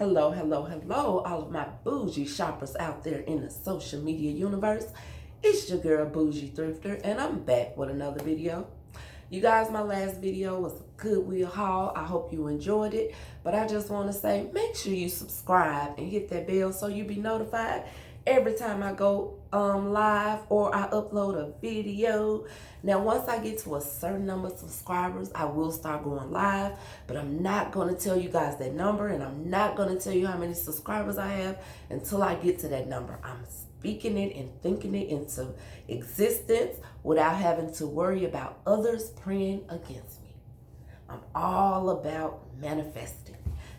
Hello, hello, hello, all of my bougie shoppers out there in the social media universe. It's your girl, Bougie Thrifter, and I'm back with another video. You guys, my last video was a Goodwill haul. I hope you enjoyed it, but I just want to say, make sure you subscribe and hit that bell so you be notified every time I go live or I upload a video. Now, once I get to a certain number of subscribers, I will start going live, but I'm not going to tell you guys that number, and I'm not going to tell you how many subscribers I have until I get to that number. I'm speaking it and thinking it into existence without having to worry about others praying against me. I'm all about manifesting.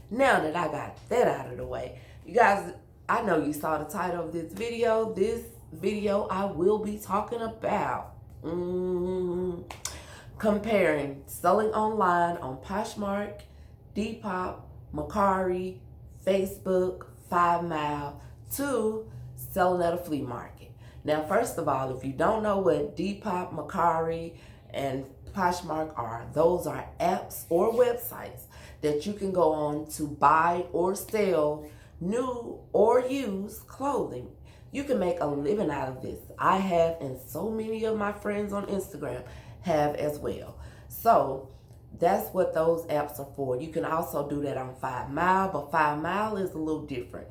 Now that I got that out of the way, you guys, I know you saw the title of this video. This video, I will be talking about comparing selling online on Poshmark, Depop, Mercari, Facebook, 5 Mile to selling at a flea market. Now, first of all, if you don't know what Depop, Mercari, and Poshmark are, those are apps or websites that you can go on to buy or sell new or used clothing. You can make a living out of this. I have, and so many of my friends on Instagram have as well. So that's what those apps are for. You can also do that on 5 Mile, but 5 Mile is a little different.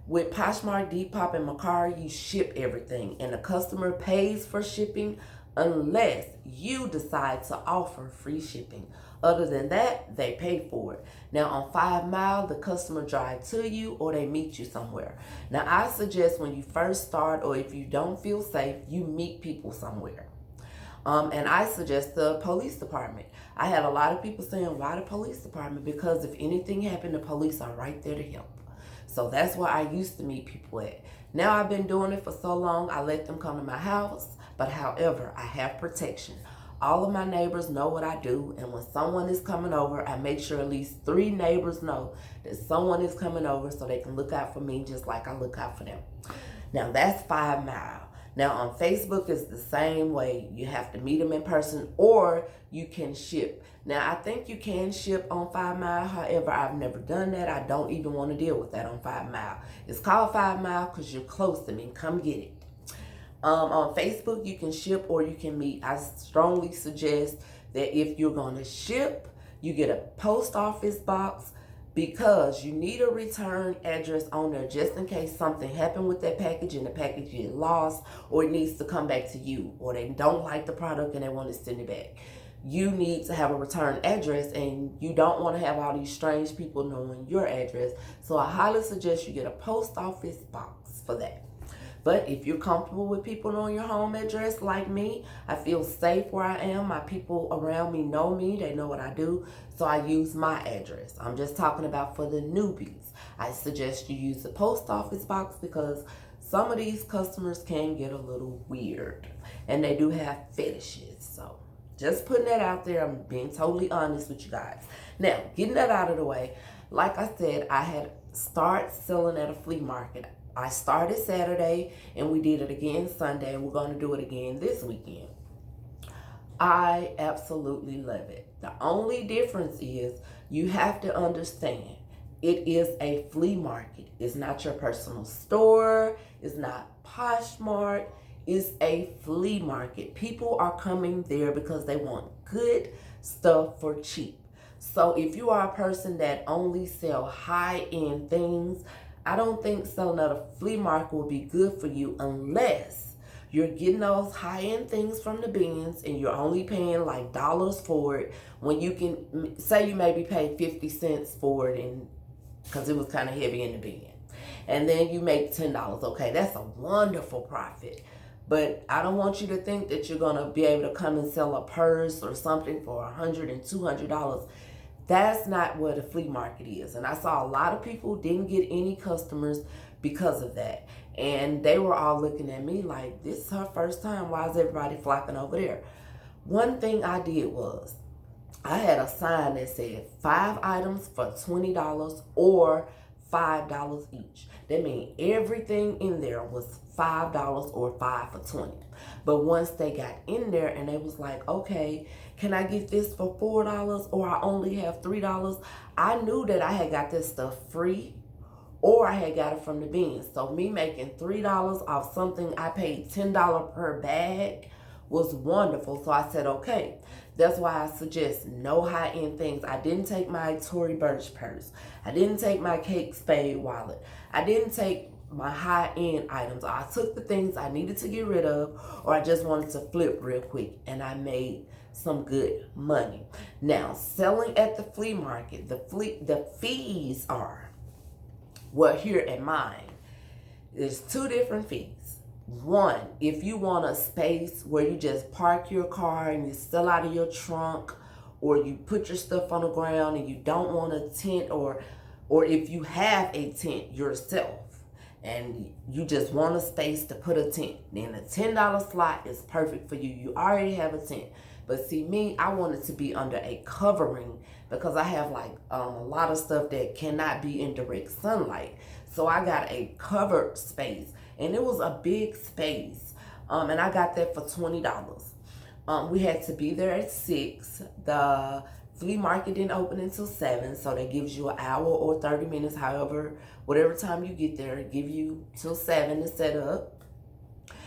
With Poshmark, Depop, and Mercari, you ship everything, and the customer pays for shipping unless you decide to offer free shipping. Other than that, they pay for it. Now, on 5 Mile, the customer drives to you or they meet you somewhere. Now, I suggest when you first start or if you don't feel safe, you meet people somewhere. And I suggest the police department. I had a lot of people saying, why the police department? Because if anything happened, the police are right there to help. So that's where I used to meet people at. Now I've been doing it for so long, I let them come to my house. But however, I have protection. All of my neighbors know what I do, and when someone is coming over, I make sure at least 3 neighbors know that someone is coming over so they can look out for me just like I look out for them. Now that's 5 Mile. Now on Facebook, it's the same way. You have to meet them in person or you can ship. Now I think you can ship on 5 Mile. However, I've never done that. I don't even want to deal with that on 5 Mile. It's called 5 Mile because you're close to me. Come get it. On Facebook, you can ship or you can meet. I strongly suggest that if you're going to ship, you get a post office box because you need a return address on there just in case something happened with that package and the package get lost or it needs to come back to you or they don't like the product and they want to send it back. You need to have a return address and you don't want to have all these strange people knowing your address. So I highly suggest you get a post office box for that. But if you're comfortable with people knowing your home address like me, I feel safe where I am. My people around me know me. They know what I do. So I use my address. I'm just talking about for the newbies. I suggest you use the post office box because some of these customers can get a little weird. And they do have fetishes. So just putting that out there. I'm being totally honest with you guys. Now, getting that out of the way. Like I said, I had started selling at a flea market. I started Saturday and we did it again Sunday and we're going to do it again this weekend. I absolutely love it. The only difference is you have to understand it is a flea market. It's not your personal store. It's not Poshmark. It's a flea market. People are coming there because they want good stuff for cheap. So if you are a person that only sell high-end things, I don't think selling at a flea market will be good for you unless you're getting those high-end things from the bins and you're only paying like dollars for it when you can, say you maybe pay 50 cents for it and because it was kind of heavy in the bin. And then you make $10. Okay, that's a wonderful profit. But I don't want you to think that you're going to be able to come and sell a purse or something for $100 and $200. That's not what a flea market is. And I saw a lot of people didn't get any customers because of that. And they were all looking at me like, this is her first time. Why is everybody flocking over there? One thing I did was I had a sign that said 5 items for $20 or $5 each. That means everything in there was $5 or 5 for 20. But once they got in there and they was like, okay, can I get this for $4 or I only have $3? I knew that I had got this stuff free or I had got it from the bins. So me making $3 off something I paid $10 per bag was wonderful. So I said, okay, that's why I suggest no high-end things. I didn't take my Tory Burch purse. I didn't take my Kate Spade wallet. I didn't take my high-end items. I took the things I needed to get rid of, or I just wanted to flip real quick, and I made some good money. Now, selling at the flea market, the fees are, well, here at mine, there's two different fees. One, if you want a space where you just park your car and you sell out of your trunk, or you put your stuff on the ground and you don't want a tent, or if you have a tent yourself and you just want a space to put a tent, then a $10 slot is perfect for you. You already have a tent. But see, me, I want it to be under a covering because I have like a lot of stuff that cannot be in direct sunlight. So I got a covered space, and it was a big space, and I got that for $20. We had to be there at 6. The flea market didn't open until 7, so that gives you an hour or 30 minutes, however, whatever time you get there, give you till 7 to set up.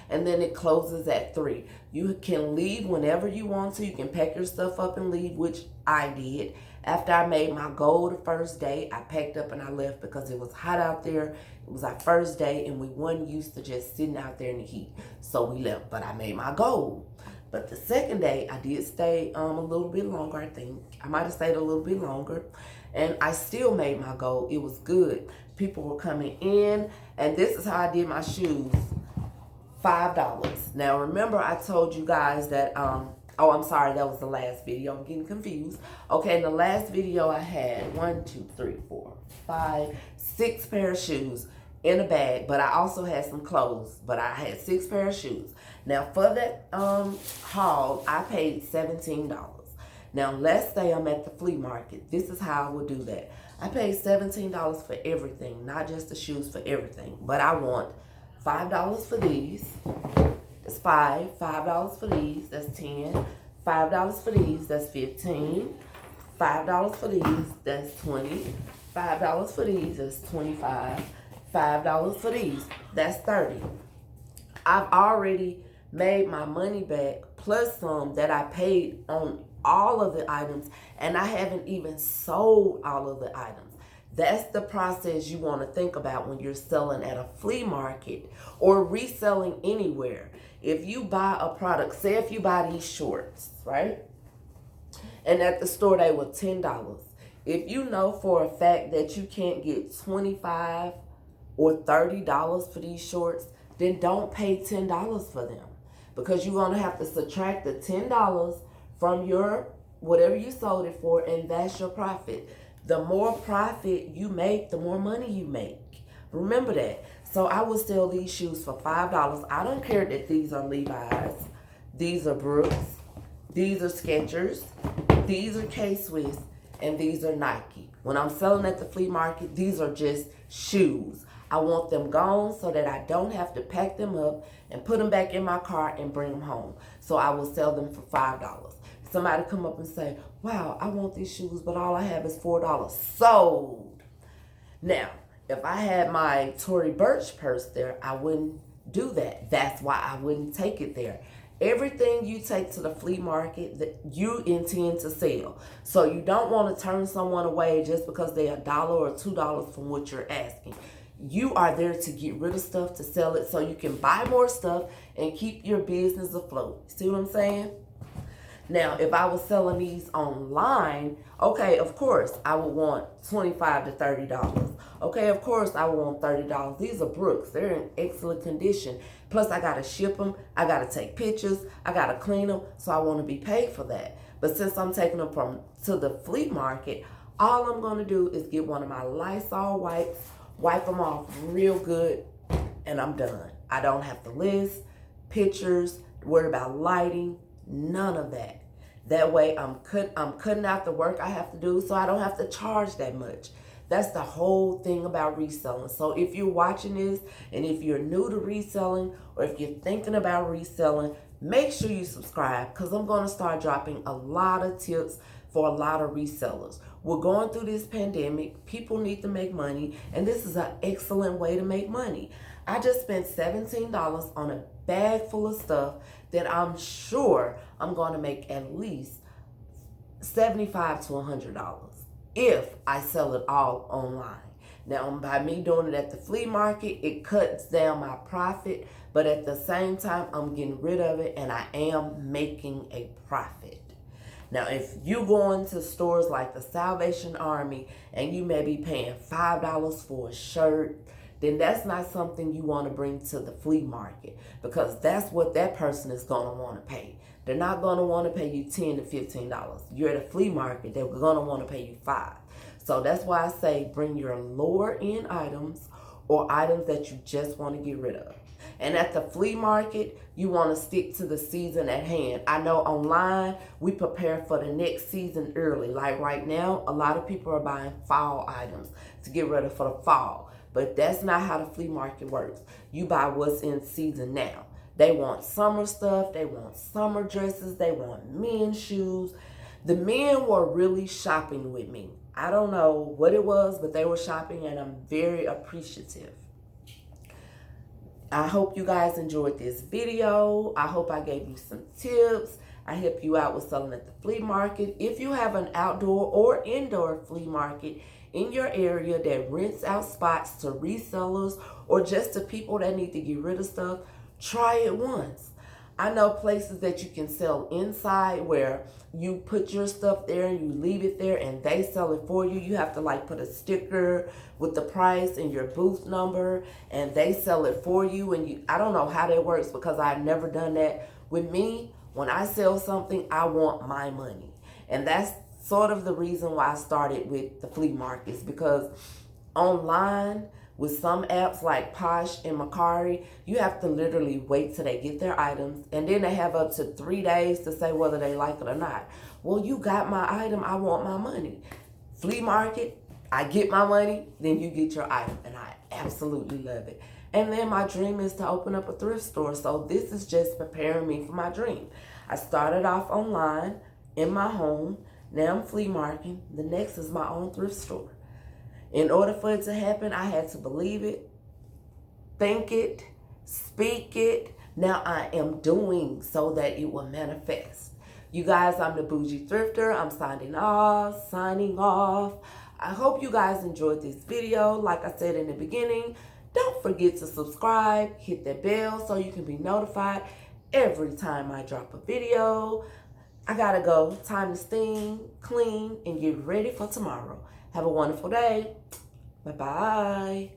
And then it closes at 3. You can leave whenever you want to. You can pack your stuff up and leave, which I did. After I made my goal the first day, I packed up and I left because it was hot out there. It was our first day and we weren't used to just sitting out there in the heat. So we left, but I made my goal. But the second day, I did stay a little bit longer, I think. I might have stayed a little bit longer. And I still made my goal. It was good. People were coming in, and this is how I did my shoes. $5. Now remember I told you guys that oh, I'm sorry, that was the last video. I'm getting confused. Okay, in the last video I had 1, 2, 3, 4, 5, 6 pair of shoes in a bag, but I also had some clothes, but I had 6 pair of shoes. Now for that haul, I paid $17. Now let's say I'm at the flea market. This is how I would do that. I paid $17 for everything, not just the shoes, for everything, but I want $5 for these. That's $5 for these, that's 10. $5 for these, that's 15. $5 for these, that's 20. $5 for these, that's 25. $5 for these, that's 30. I've already made my money back plus some that I paid on all of the items, and I haven't even sold all of the items. That's the process you want to think about when you're selling at a flea market or reselling anywhere. If you buy a product, say if you buy these shorts, right? And at the store they were $10. If you know for a fact that you can't get $25 or $30 for these shorts, then don't pay $10 for them, because you're going to have to subtract the $10 from your whatever you sold it for, and that's your profit. The more profit you make, the more money you make. Remember that. So I will sell these shoes for $5. I don't care that these are Levi's. These are Brooks. These are Skechers. These are K-Swiss. And these are Nike. When I'm selling at the flea market, these are just shoes. I want them gone so that I don't have to pack them up and put them back in my car and bring them home. So I will sell them for $5. Somebody come up and say, wow, I want these shoes, but all I have is $4. Sold. Now, if I had my Tory Burch purse there, I wouldn't do that. That's why I wouldn't take it there. Everything you take to the flea market that you intend to sell. So you don't want to turn someone away just because they're $1 or $2 from what you're asking. You are there to get rid of stuff, to sell it so you can buy more stuff and keep your business afloat. See what I'm saying? Now, if I was selling these online, okay, of course, I would want $25 to $30. Okay, of course, I would want $30. These are Brooks. They're in excellent condition. Plus, I got to ship them. I got to take pictures. I got to clean them. So I want to be paid for that. But since I'm taking them to the flea market, all I'm going to do is get one of my Lysol wipes, wipe them off real good, and I'm done. I don't have to list pictures, worry about lighting, none of that. That way I'm cutting out the work I have to do, so I don't have to charge that much. That's the whole thing about reselling. So if you're watching this, and if you're new to reselling, or if you're thinking about reselling, make sure you subscribe, because I'm going to start dropping a lot of tips for a lot of resellers. We're going through this pandemic. People need to make money, and this is an excellent way to make money. I just spent $17 on a bag full of stuff that I'm sure I'm going to make at least $75 to $100 if I sell it all online. Now, by me doing it at the flea market, it cuts down my profit, but at the same time, I'm getting rid of it and I am making a profit. Now, if you go into stores like the Salvation Army and you may be paying $5 for a shirt, then that's not something you want to bring to the flea market, because that's what that person is going to want to pay. They're not going to want to pay you $10 to $15. You're at a flea market, they're going to want to pay you $5. So that's why I say bring your lower end items or items that you just want to get rid of. And at the flea market, you want to stick to the season at hand. I know online, we prepare for the next season early. Like right now, a lot of people are buying fall items to get ready for the fall. But that's not how the flea market works. You buy what's in season now. They want summer stuff. They want summer dresses. They want men's shoes. The men were really shopping with me. I don't know what it was, but they were shopping, and I'm very appreciative. I hope you guys enjoyed this video. I hope I gave you some tips. I help you out with selling at the flea market. If you have an outdoor or indoor flea market in your area that rents out spots to resellers or just to people that need to get rid of stuff, try it once. I know places that you can sell inside where you put your stuff there and you leave it there and they sell it for you. You have to like put a sticker with the price and your booth number and they sell it for you. And I don't know how that works because I've never done that. With me, when I sell something, I want my money. And that's sort of the reason why I started with the flea markets, because online with some apps like Posh and Mercari, you have to literally wait till they get their items, and then they have up to 3 days to say whether they like it or not. Well, you got my item, I want my money. Flea market, I get my money, then you get your item, and I absolutely love it. And then my dream is to open up a thrift store, so this is just preparing me for my dream. I started off online in my home, now I'm flea marketing. The next is my own thrift store. In order for it to happen, I had to believe it, think it, speak it. Now I am doing so that it will manifest. You guys, I'm the Bougie Thrifter. I'm signing off. I hope you guys enjoyed this video. Like I said in the beginning, don't forget to subscribe, hit that bell so you can be notified every time I drop a video. I gotta go. Time to steam, clean, and get ready for tomorrow. Have a wonderful day. Bye-bye.